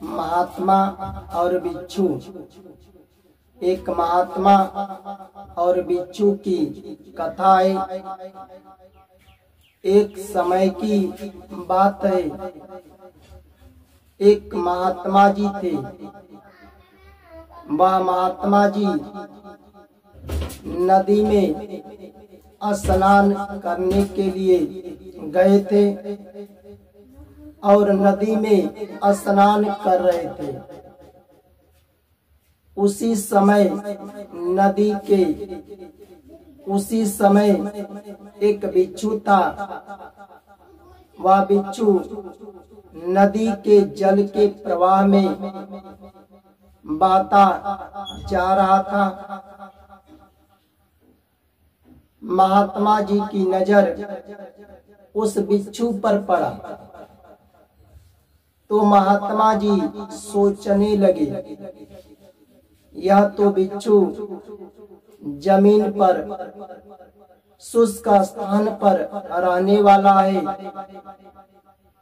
महात्मा और बिच्छू। एक महात्मा और बिच्छू की कथा है। एक समय की बात है। एक महात्मा जी थे। वह महात्मा जी नदी में स्नान करने के लिए गए थे और नदी में स्नान कर रहे थे। उसी समय एक बिच्छू था। वह बिच्छू नदी के जल के प्रवाह में बहता जा रहा था। महात्मा जी की नजर उस बिच्छू पर पड़ा तो महात्मा जी सोचने लगे, यह तो बिच्छू जमीन पर शुष्क स्थान पर रहने वाला है,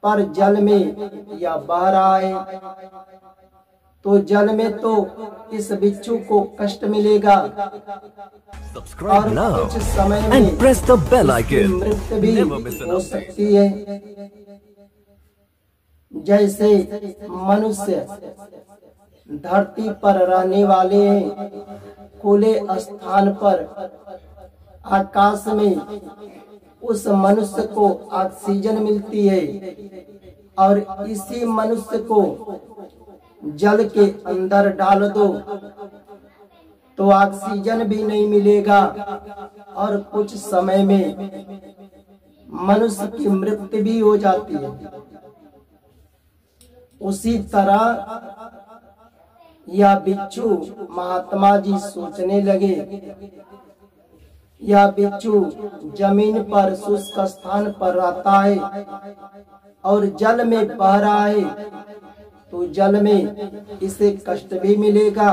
पर जल में यह बह रहा है, तो जल में तो इस बिच्छू को कष्ट मिलेगा और कुछ समय में मृत्यु भी हो सकती है। जैसे मनुष्य धरती पर रहने वाले हैं, खुले स्थान पर आकाश में उस मनुष्य को ऑक्सीजन मिलती है और इसी मनुष्य को जल के अंदर डाल दो तो ऑक्सीजन भी नहीं मिलेगा और कुछ समय में मनुष्य की मृत्यु भी हो जाती है। उसी तरह यह बिच्छू महात्मा जी सोचने लगे, यह बिच्छू जमीन पर शुष्क स्थान पर रहता है और जल में बह रहा है, तो जल में इसे कष्ट भी मिलेगा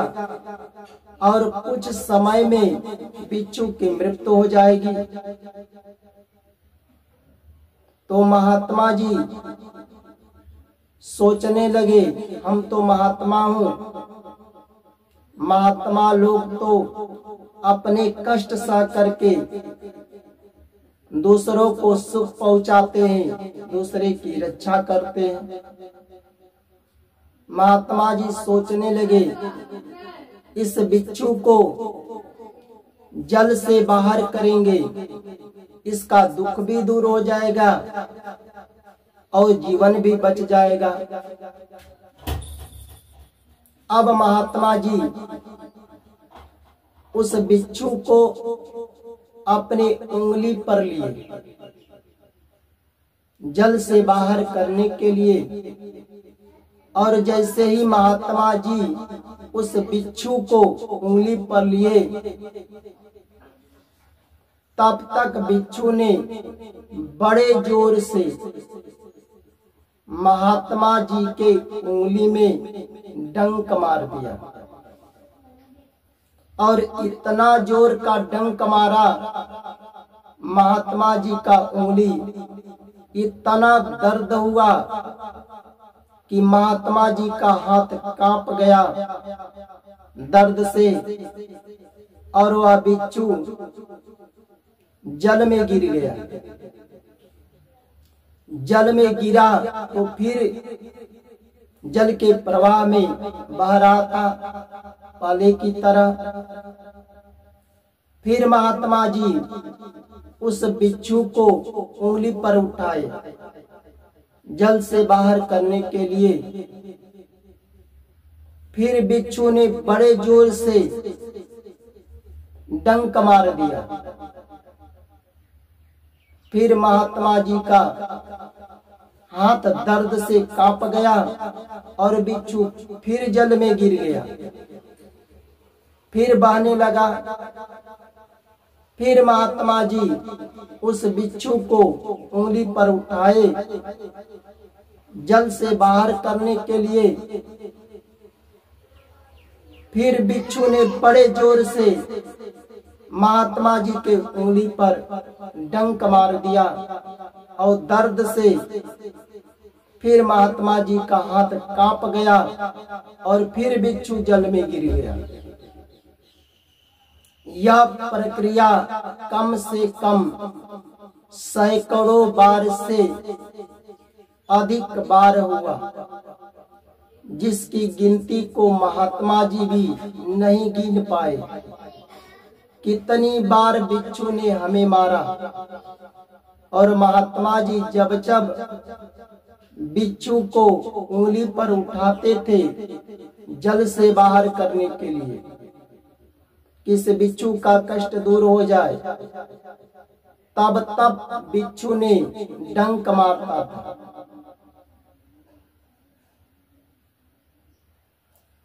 और कुछ समय में बिच्छू की मृत्यु हो जाएगी। तो महात्मा जी सोचने लगे, हम तो महात्मा हूँ, महात्मा लोग तो अपने कष्ट सह करके दूसरों को सुख पहुंचाते हैं, दूसरे की रक्षा करते हैं। महात्मा जी सोचने लगे, इस बिच्छू को जल से बाहर करेंगे, इसका दुख भी दूर हो जाएगा और जीवन भी बच जाएगा। अब महात्मा जी उस बिच्छू को अपनी उंगली पर लिए जल से बाहर करने के लिए, और जैसे ही महात्मा जी उस बिच्छू को उंगली पर लिए, तब तक बिच्छू ने बड़े जोर से महात्मा जी के उंगली में डंक मार दिया और इतना जोर का डंक मारा, महात्मा जी का उंगली इतना दर्द हुआ कि महात्मा जी का हाथ कांप गया दर्द से और वह बिच्छू जल में गिर गया। जल में गिरा तो फिर जल के प्रवाह में बह रहा था पहले की तरह। फिर महात्मा जी उस बिच्छू को उंगली पर उठाए जल से बाहर करने के लिए। फिर बिच्छू ने बड़े जोर से डंक मार दिया। फिर महात्मा जी का हाथ दर्द से कांप गया और बिच्छू फिर जल में गिर गया, फिर बहने लगा। फिर महात्मा जी उस बिच्छू को उंगली पर उठाए जल से बाहर करने के लिए। फिर बिच्छू ने बड़े जोर से महात्मा जी के उंगली पर डंक मार दिया और दर्द से फिर महात्मा जी का हाथ कांप गया और फिर बिच्छू जल में गिर गया। यह प्रक्रिया कम से कम सैकड़ों बार से अधिक बार हुआ, जिसकी गिनती को महात्मा जी भी नहीं गिन पाए। कितनी बार बिच्छू ने हमें मारा, और महात्मा जी जब जब बिच्छू को उंगली पर उठाते थे जल से बाहर करने के लिए, किस बिच्छू का कष्ट दूर हो जाए, तब तब बिच्छू ने डंक मारता था।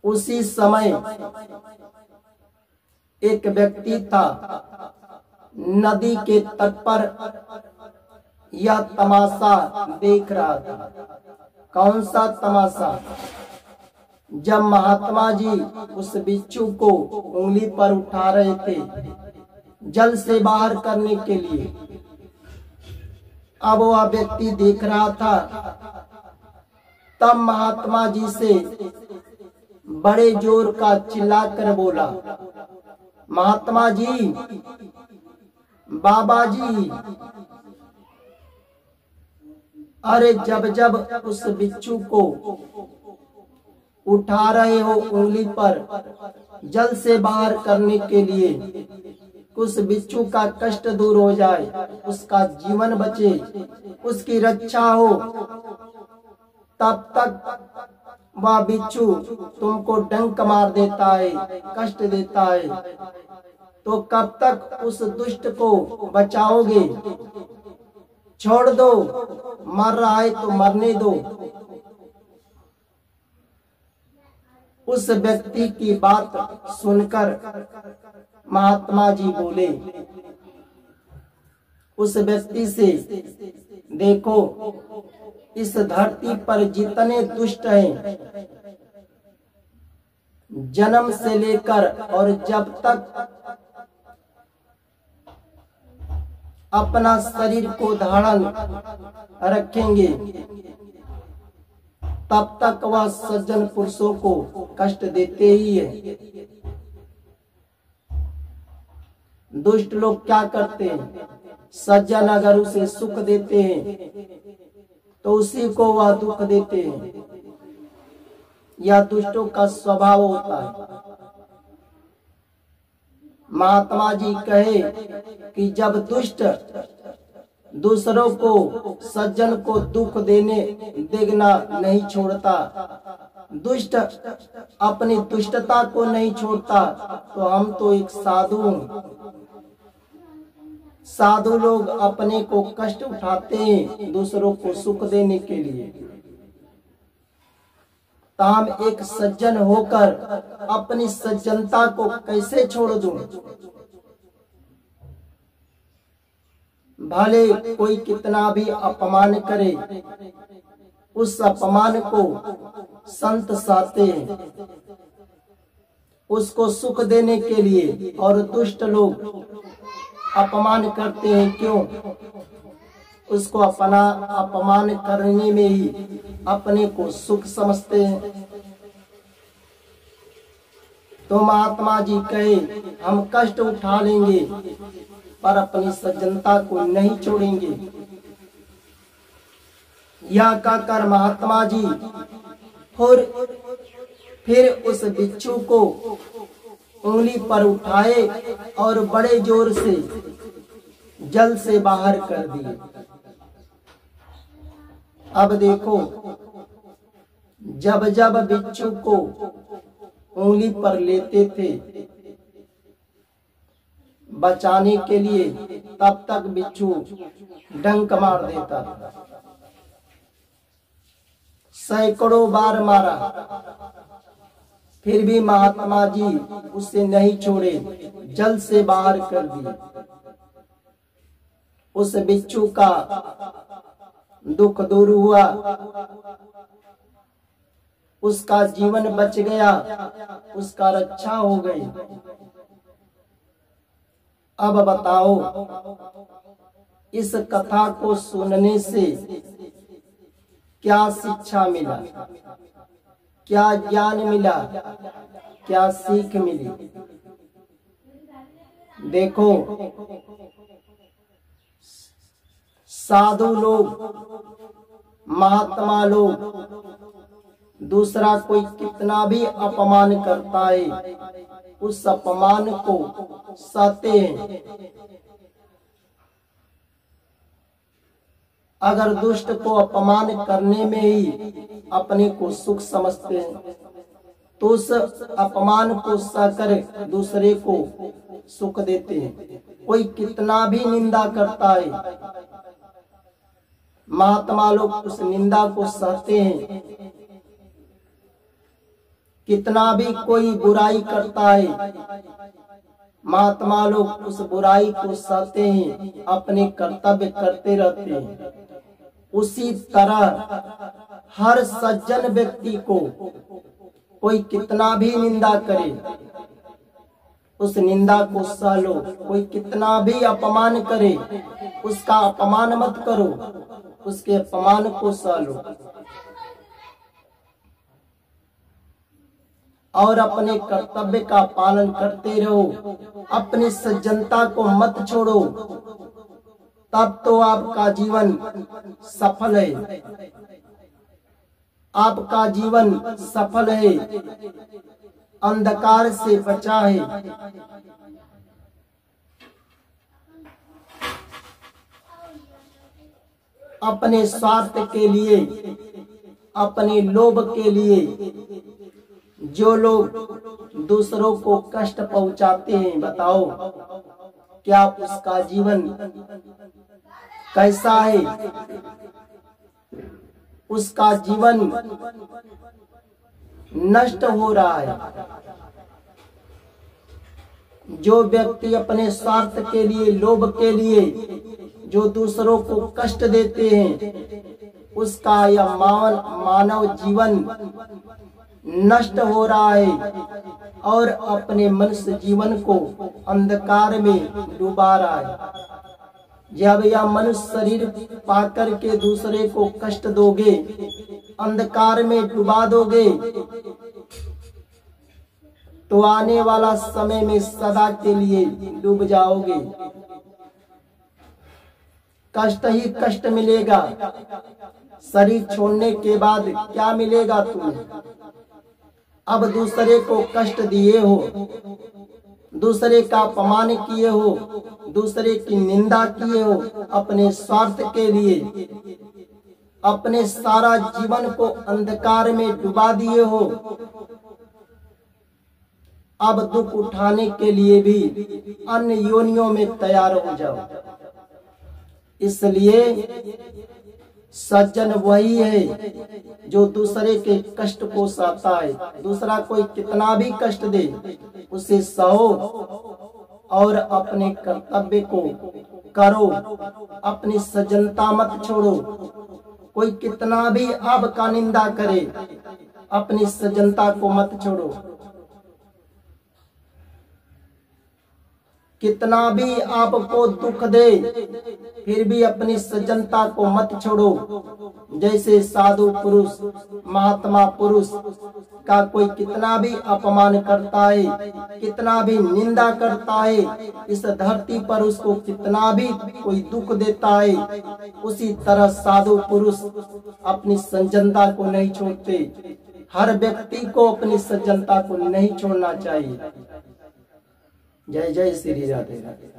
उसी समय एक व्यक्ति था, नदी के तट पर यह तमाशा देख रहा था। कौन सा तमाशा? जब महात्मा जी उस बिच्छू को उंगली पर उठा रहे थे जल से बाहर करने के लिए, अब वह व्यक्ति देख रहा था। तब महात्मा जी से बड़े जोर का चिल्लाकर बोला, महात्मा जी, बाबा जी, अरे जब जब उस बिच्छू को उठा रहे हो उंगली पर जल से बाहर करने के लिए, उस बिच्छू का कष्ट दूर हो जाए, उसका जीवन बचे, उसकी रक्षा हो, तब तक वह बिच्छू तुमको डंक मार देता है, कष्ट देता है, तो कब तक उस दुष्ट को बचाओगे? छोड़ दो, मर रहा है तो मरने दो। उस व्यक्ति की बात सुनकर महात्मा जी बोले उस व्यक्ति से, देखो इस धरती पर जितने दुष्ट हैं, जन्म से लेकर और जब तक अपना शरीर को धारण रखेंगे, तब तक वह सज्जन पुरुषों को कष्ट देते ही है। दुष्ट लोग क्या करते हैं? सज्जन अगर उसे सुख देते हैं तो उसी को वह दुख देते हैं। यह दुष्टों का स्वभाव होता है। महात्मा जी कहे कि जब दुष्ट दूसरों को, सज्जन को दुख देना नहीं छोड़ता, दुष्ट अपनी दुष्टता को नहीं छोड़ता, तो हम तो एक साधु हैं। साधु लोग अपने को कष्ट उठाते हैं दूसरों को सुख देने के लिए। तो हम एक सज्जन होकर अपनी सज्जनता को कैसे छोड़ दूं? भले कोई कितना भी अपमान करे, उस अपमान को संत सहते हैं, उसको सुख देने के लिए। और दुष्ट लोग अपमान करते हैं, क्यों? उसको अपना अपमान करने में ही अपने को सुख समझते हैं। तो महात्मा जी कहे, हम कष्ट उठा लेंगे पर अपनी सज्जनता को नहीं छोड़ेंगे। यह कहकर महात्मा जी फिर उस बिच्छू को उंगली पर उठाए और बड़े जोर से जल से बाहर कर दिए। अब देखो, जब जब बिच्छू को उंगली पर लेते थे बचाने के लिए, तब तक बिच्छू डंक मार देता था। सैकड़ों बार मारा, फिर भी महात्मा जी उसे नहीं छोड़े, जल से बाहर कर दिए। उस बिच्छू का दुख दूर हुआ, उसका जीवन बच गया, उसका रक्षा हो गई। अब बताओ, इस कथा को सुनने से क्या शिक्षा मिला, क्या ज्ञान मिला, क्या सीख मिली। देखो साधु लोग, महात्मा लोग दूसरा कोई कितना भी अपमान करता है, उस अपमान को सहते हैं। अगर दुष्ट को अपमान करने में ही अपने को सुख समझते हैं, तो उस अपमान को सहकर दूसरे को सुख देते हैं। कोई कितना भी निंदा करता है, महात्मा लोग उस निंदा को सहते हैं। कितना भी कोई बुराई करता है, महात्मा लोग उस बुराई को सहते हैं, अपने कर्तव्य करते रहते हैं। उसी तरह हर सज्जन व्यक्ति को कोई कितना भी निंदा करे, उस निंदा को सह लो। कोई कितना भी अपमान करे, उसका अपमान मत करो, उसके अपमान को सह लो और अपने कर्तव्य का पालन करते रहो। अपनी सज्जनता को मत छोड़ो, तब तो आपका जीवन सफल है। आपका जीवन सफल है, अंधकार से बचा है। अपने स्वार्थ के लिए, अपने लोभ के लिए जो लोग दूसरों को कष्ट पहुंचाते हैं, बताओ क्या उसका जीवन कैसा है? उसका जीवन नष्ट हो रहा है। जो व्यक्ति अपने स्वार्थ के लिए, लोभ के लिए जो दूसरों को कष्ट देते हैं, उसका यह मानव जीवन नष्ट हो रहा है और अपने मनुष्य जीवन को अंधकार में डुबा रहा है। जब यह मनुष्य शरीर पाकर के दूसरे को कष्ट दोगे, अंधकार में डुबा दोगे, तो आने वाला समय में सदा के लिए डूब जाओगे। कष्ट ही कष्ट मिलेगा। शरीर छोड़ने के बाद क्या मिलेगा तुम्हें? अब दूसरे को कष्ट दिए हो, दूसरे का अपमान किए हो, दूसरे की निंदा किए हो, अपने स्वार्थ के लिए अपने सारा जीवन को अंधकार में डुबा दिए हो। अब दुख उठाने के लिए भी अन्य योनियों में तैयार हो जाओ। इसलिए सज्जन वही है जो दूसरे के कष्ट को सहता है। दूसरा कोई कितना भी कष्ट दे, उसे सहो और अपने कर्तव्य को करो। अपनी सज्जनता मत छोड़ो। कोई कितना भी आपका निंदा करे, अपनी सज्जनता को मत छोड़ो। कितना भी आपको दुख दे, फिर भी अपनी सज्जनता को मत छोड़ो। जैसे साधु पुरुष, महात्मा पुरुष का कोई कितना भी अपमान करता है, कितना भी निंदा करता है, इस धरती पर उसको कितना भी कोई दुख देता है, उसी तरह साधु पुरुष अपनी सज्जनता को नहीं छोड़ते। हर व्यक्ति को अपनी सज्जनता को नहीं छोड़ना चाहिए। जय जय श्री राधे राधे।